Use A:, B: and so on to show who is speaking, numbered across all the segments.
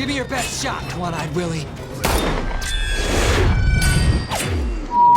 A: Give me your best shot, One-Eyed Willie.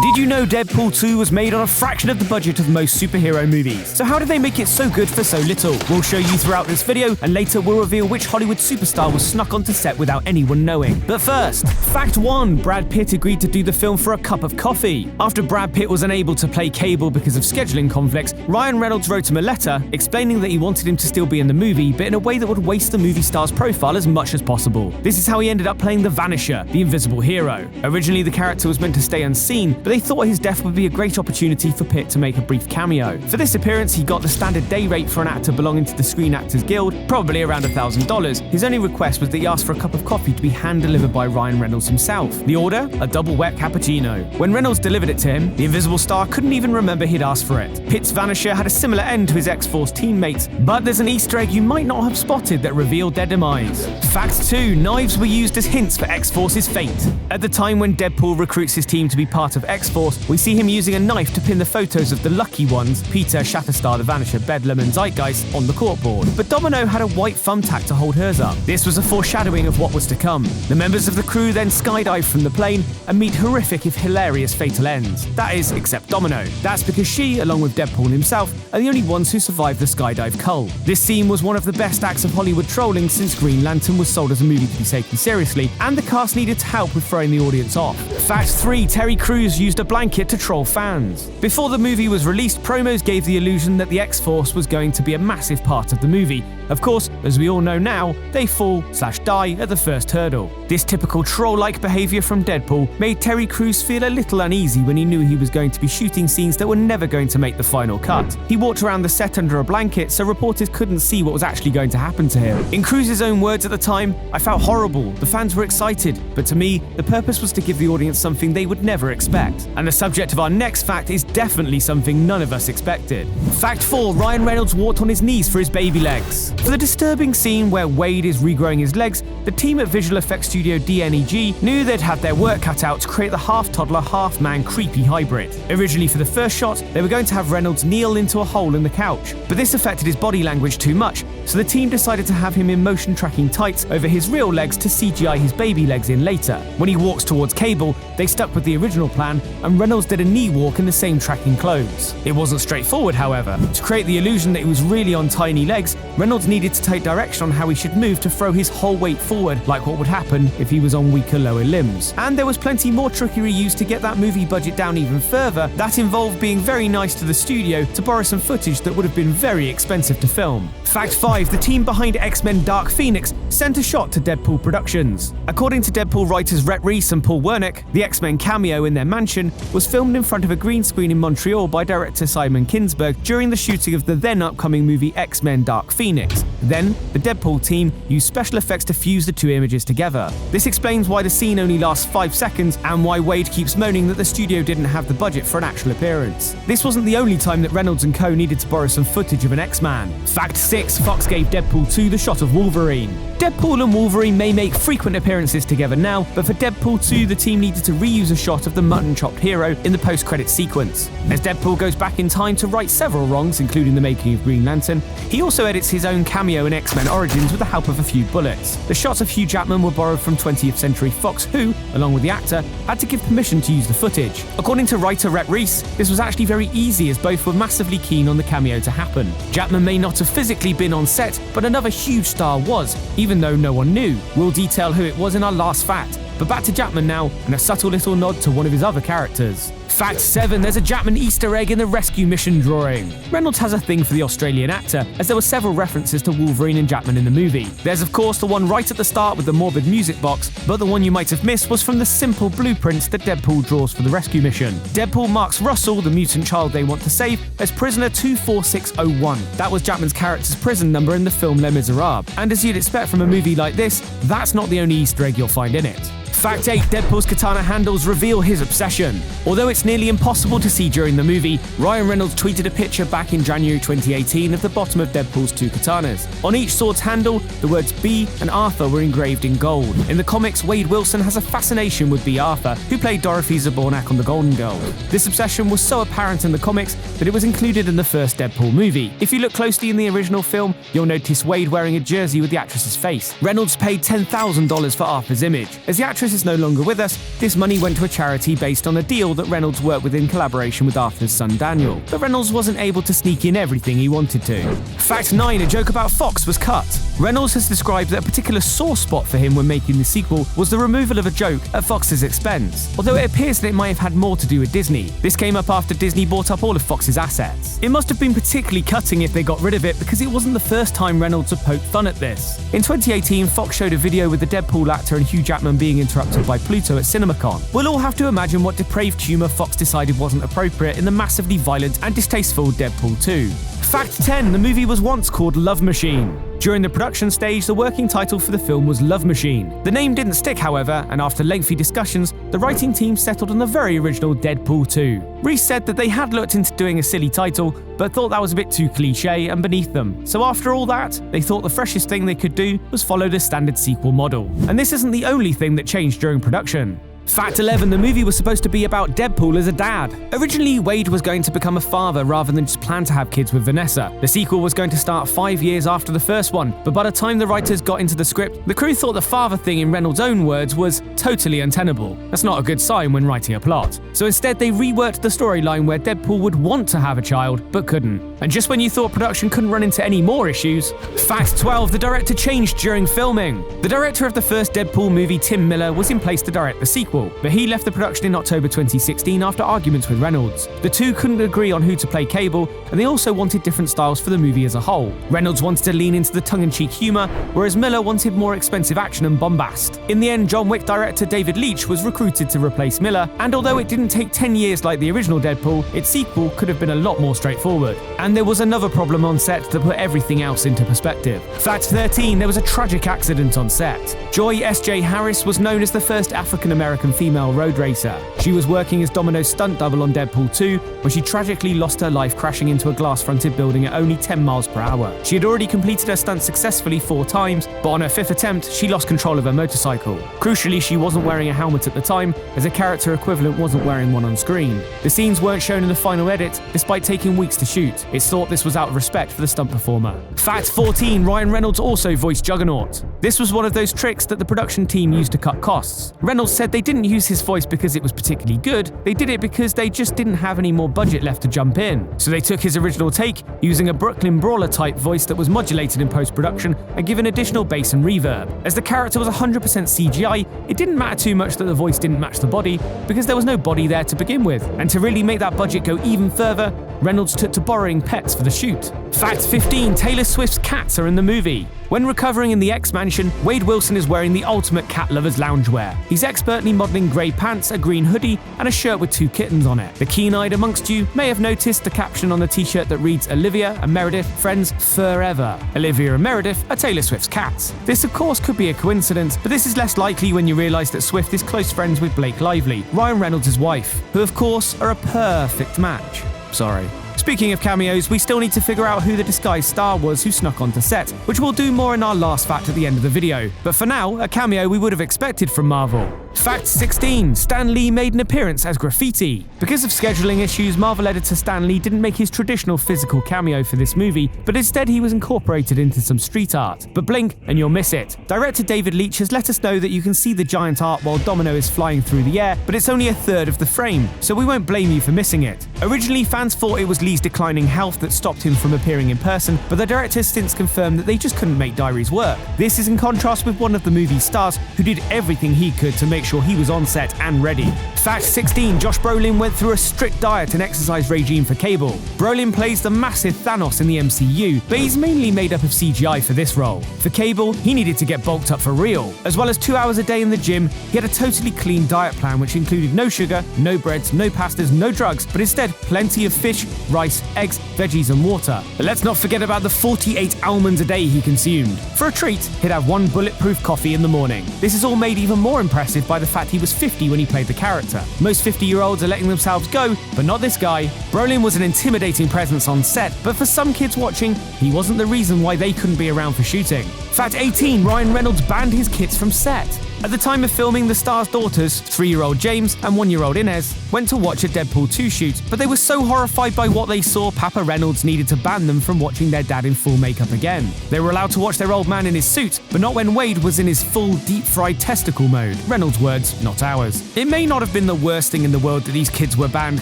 B: Did you know Deadpool 2 was made on a fraction of the budget of most superhero movies? So how did they make it so good for so little? We'll show you throughout this video, and later we'll reveal which Hollywood superstar was snuck onto set without anyone knowing. But first, fact 1, Brad Pitt agreed to do the film for a cup of coffee. After Brad Pitt was unable to play Cable because of scheduling conflicts, Ryan Reynolds wrote him a letter explaining that he wanted him to still be in the movie, but in a way that would waste the movie star's profile as much as possible. This is how he ended up playing the Vanisher, the invisible hero. Originally, the character was meant to stay unseen, but they thought his death would be a great opportunity for Pitt to make a brief cameo. For this appearance, he got the standard day rate for an actor belonging to the Screen Actors Guild, probably around $1,000. His only request was that he asked for a cup of coffee to be hand-delivered by Ryan Reynolds himself. The order? A double wet cappuccino. When Reynolds delivered it to him, the invisible star couldn't even remember he'd asked for it. Pitt's Vanisher had a similar end to his X-Force teammates, but there's an Easter egg you might not have spotted that revealed their demise. Fact 2, knives were used as hints for X-Force's fate. At the time when Deadpool recruits his team to be part of X-Force, we see him using a knife to pin the photos of the lucky ones, Peter, Shatterstar, the Vanisher, Bedlam, and Zeitgeist, on the corkboard. But Domino had a white thumbtack to hold hers up. This was a foreshadowing of what was to come. The members of the crew then skydive from the plane and meet horrific if hilarious fatal ends. That is, except Domino. That's because she, along with Deadpool himself, are the only ones who survived the skydive cull. This scene was one of the best acts of Hollywood trolling since Green Lantern was sold as a movie to be taken seriously, and the cast needed help with throwing the audience off. Fact 3, Terry Crews used a blanket to troll fans. Before the movie was released, promos gave the illusion that the X-Force was going to be a massive part of the movie. Of course, as we all know now, they fall/die at the first hurdle. This typical troll-like behavior from Deadpool made Terry Crews feel a little uneasy when he knew he was going to be shooting scenes that were never going to make the final cut. He walked around the set under a blanket so reporters couldn't see what was actually going to happen to him. In Crews' own words at the time, "I felt horrible, the fans were excited, but to me, the purpose was to give the audience something they would never expect." And the subject of our next fact is definitely something none of us expected. Fact 4, Ryan Reynolds walked on his knees for his baby legs. For the disturbing scene where Wade is regrowing his legs, the team at visual effects studio DNEG knew they'd have their work cut out to create the half-toddler, half-man creepy hybrid. Originally for the first shot, they were going to have Reynolds kneel into a hole in the couch, but this affected his body language too much, so the team decided to have him in motion tracking tights over his real legs to CGI his baby legs in later. When he walks towards Cable, they stuck with the original plan, and Reynolds did a knee walk in the same tracking clothes. It wasn't straightforward, however. To create the illusion that he was really on tiny legs, Reynolds needed to take direction on how he should move to throw his whole weight forward, like what would happen if he was on weaker lower limbs. And there was plenty more trickery used to get that movie budget down even further. That involved being very nice to the studio to borrow some footage that would have been very expensive to film. Fact 5, the team behind X-Men Dark Pheonix sent a shot to Deadpool Productions. According to Deadpool writers Rhett Reese and Paul Wernick, the X-Men cameo in their mansion was filmed in front of a green screen in Montreal by director Simon Kinberg during the shooting of the then upcoming movie X-Men Dark Pheonix. Then, the Deadpool team used special effects to fuse the two images together. This explains why the scene only lasts 5 seconds and why Wade keeps moaning that the studio didn't have the budget for an actual appearance. This wasn't the only time that Reynolds and co needed to borrow some footage of an X-Man. Fact 6, Fox gave Deadpool 2 the shot of Wolverine. Deadpool and Wolverine may make frequent appearances together now, but for Deadpool 2, the team needed to reuse a shot of the mutton-chopped hero in the post-credits sequence. As Deadpool goes back in time to right several wrongs, including the making of Green Lantern, he also edits his own cameo in X-Men Origins with the help of a few bullets. The shots of Hugh Jackman were borrowed from 20th Century Fox, who, along with the actor, had to give permission to use the footage. According to writer Rhett Reese, this was actually very easy as both were massively keen on the cameo to happen. Jackman may not have physically been on set, but another huge star was, even though no one knew. We'll detail who it was in our last fact. But back to Jackman now, and a subtle little nod to one of his other characters. Fact 7, there's a Jackman Easter egg in the rescue mission drawing. Reynolds has a thing for the Australian actor, as there were several references to Wolverine and Jackman in the movie. There's of course the one right at the start with the morbid music box, but the one you might have missed was from the simple blueprints that Deadpool draws for the rescue mission. Deadpool marks Russell, the mutant child they want to save, as prisoner 24601. That was Jackman's character's prison number in the film Les Miserables. And as you'd expect from a movie like this, that's not the only Easter egg you'll find in it. Fact 8, Deadpool's Katana Handles reveal his obsession. Although it's it's nearly impossible to see during the movie, Ryan Reynolds tweeted a picture back in January 2018 of the bottom of Deadpool's 2 katanas. On each sword's handle, the words B and Arthur were engraved in gold. In the comics, Wade Wilson has a fascination with B. Arthur, who played Dorothy Zbornak on The Golden Girls. This obsession was so apparent in the comics that it was included in the first Deadpool movie. If you look closely in the original film, you'll notice Wade wearing a jersey with the actress's face. Reynolds paid $10,000 for Arthur's image. As the actress is no longer with us, this money went to a charity based on a deal that Reynolds worked with in collaboration with Arthur's son Daniel. But Reynolds wasn't able to sneak in everything he wanted to. Fact 9, a joke about Fox was cut. Reynolds has described that a particular sore spot for him when making the sequel was the removal of a joke at Fox's expense, although it appears that it might have had more to do with Disney. This came up after Disney bought up all of Fox's assets. It must have been particularly cutting if they got rid of it, because it wasn't the first time Reynolds had poked fun at this. In 2018, Fox showed a video with the Deadpool actor and Hugh Jackman being interrupted by Pluto at CinemaCon. We'll all have to imagine what depraved humour Fox decided wasn't appropriate in the massively violent and distasteful Deadpool 2. Fact 10, the movie was once called Love Machine. During the production stage, the working title for the film was Love Machine. The name didn't stick, however, and after lengthy discussions, the writing team settled on the very original Deadpool 2. Reese said that they had looked into doing a silly title, but thought that was a bit too cliche and beneath them. So after all that, they thought the freshest thing they could do was follow the standard sequel model. And this isn't the only thing that changed during production. Fact 11, the movie was supposed to be about Deadpool as a dad. Originally, Wade was going to become a father rather than just plan to have kids with Vanessa. The sequel was going to start 5 years after the first one, but by the time the writers got into the script, the crew thought the father thing, in Reynolds' own words, was totally untenable. That's not a good sign when writing a plot. So instead, they reworked the storyline where Deadpool would want to have a child, but couldn't. And just when you thought production couldn't run into any more issues, Fact 12, the director changed during filming. The director of the first Deadpool movie, Tim Miller, was in place to direct the sequel, but he left the production in October 2016 after arguments with Reynolds. The two couldn't agree on who to play Cable, and they also wanted different styles for the movie as a whole. Reynolds wanted to lean into the tongue-in-cheek humour, whereas Miller wanted more expensive action and bombast. In the end, John Wick director David Leitch was recruited to replace Miller, and although it didn't take 10 years like the original Deadpool, its sequel could have been a lot more straightforward. And there was another problem on set that put everything else into perspective. Fact 13, there was a tragic accident on set. Joy S.J. Harris was known as the first African-American female road racer. She was working as Domino's stunt double on Deadpool 2 when she tragically lost her life crashing into a glass-fronted building at only 10 miles per hour. She had already completed her stunt successfully 4 times, but on her 5th attempt, she lost control of her motorcycle. Crucially, she wasn't wearing a helmet at the time, as a character equivalent wasn't wearing one on screen. The scenes weren't shown in the final edit, despite taking weeks to shoot. It's thought this was out of respect for the stunt performer. Fact 14, Ryan Reynolds also voiced Juggernaut. This was one of those tricks that the production team used to cut costs. Reynolds said they didn't use his voice because it was particularly good, they did it because they just didn't have any more budget left to jump in. So they took his original take, using a Brooklyn Brawler type voice that was modulated in post-production and given additional bass and reverb. As the character was 100% CGI, it didn't matter too much that the voice didn't match the body, because there was no body there to begin with. And to really make that budget go even further, Reynolds took to borrowing pets for the shoot. Fact 15, Taylor Swift's cats are in the movie. When recovering in the X-Mansion, Wade Wilson is wearing the ultimate cat lover's loungewear. He's expertly modeling grey pants, a green hoodie, and a shirt with 2 kittens on it. The keen-eyed amongst you may have noticed the caption on the t-shirt that reads Olivia and Meredith, friends forever. Olivia and Meredith are Taylor Swift's cats. This of course could be a coincidence, but this is less likely when you realise that Swift is close friends with Blake Lively, Ryan Reynolds' wife, who of course are a perfect match. Sorry. Speaking of cameos, we still need to figure out who the disguised star was who snuck onto set, which we'll do more in our last fact at the end of the video. But for now, a cameo we would have expected from Marvel. Fact 16, Stan Lee made an appearance as Graffiti. Because of scheduling issues, Marvel editor Stan Lee didn't make his traditional physical cameo for this movie, but instead he was incorporated into some street art. But blink and you'll miss it. Director David Leitch has let us know that you can see the giant art while Domino is flying through the air, but it's only a third of the frame, so we won't blame you for missing it. Originally, fans thought it was Lee's declining health that stopped him from appearing in person, but the director has since confirmed that they just couldn't make Diaries work. This is in contrast with one of the movie's stars who did everything he could to make sure he was on set and ready. Fact 16, Josh Brolin went through a strict diet and exercise regime for Cable. Brolin plays the massive Thanos in the MCU, but he's mainly made up of CGI for this role. For Cable, he needed to get bulked up for real. As well as 2 hours a day in the gym, he had a totally clean diet plan which included no sugar, no breads, no pastas, no drugs, but instead plenty of fish, rice, eggs, veggies and water. But let's not forget about the 48 almonds a day he consumed. For a treat, he'd have 1 bulletproof coffee in the morning. This is all made even more impressive by by the fact he was 50 when he played the character. Most 50-year-olds are letting themselves go, but not this guy. Brolin was an intimidating presence on set, but for some kids watching, he wasn't the reason why they couldn't be around for shooting. Fact 18, Ryan Reynolds banned his kids from set. At the time of filming, the star's daughters, 3-year-old James and 1-year-old Inez, went to watch a Deadpool 2 shoot, but they were so horrified by what they saw, Papa Reynolds needed to ban them from watching their dad in full makeup again. They were allowed to watch their old man in his suit, but not when Wade was in his full deep-fried testicle mode. Reynolds' words, not ours. It may not have been the worst thing in the world that these kids were banned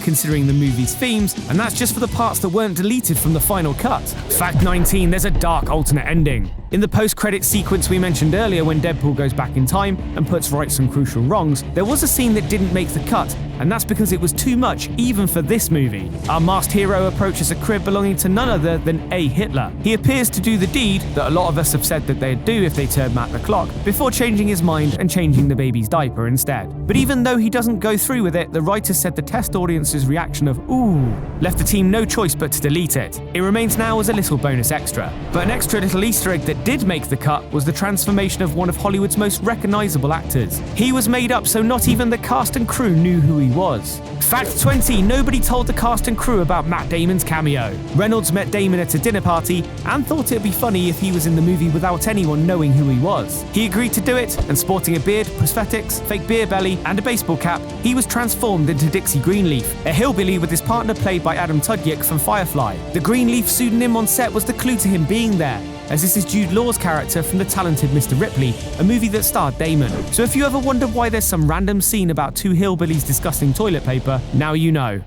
B: considering the movie's themes, and that's just for the parts that weren't deleted from the final cut. Fact 19, there's a dark alternate ending. In the post-credits sequence we mentioned earlier when Deadpool goes back in time and puts right some crucial wrongs, there was a scene that didn't make the cut, and that's because it was too much even for this movie. Our masked hero approaches a crib belonging to none other than A. Hitler. He appears to do the deed that a lot of us have said that they'd do if they turned back the clock, before changing his mind and changing the baby's diaper instead. But even though he doesn't go through with it, the writers said the test audience's reaction of "ooh" left the team no choice but to delete it. It remains now as a little bonus extra. But an extra little Easter egg that did make the cut was the transformation of one of Hollywood's most recognizable actors. He was made up so not even the cast and crew knew who he was. Fact 20, nobody told the cast and crew about Matt Damon's cameo. Reynolds met Damon at a dinner party and thought it'd be funny if he was in the movie without anyone knowing who he was. He agreed to do it, and sporting a beard, prosthetics, fake beer belly, and a baseball cap, he was transformed into Dixie Greenleaf, a hillbilly with his partner played by Adam Tudyick from Firefly. The Greenleaf pseudonym on set was the clue to him being there, as this is Jude Law's character from The Talented Mr. Ripley, a movie that starred Damon. So if you ever wonder why there's some random scene about two hillbillies discussing toilet paper, now you know.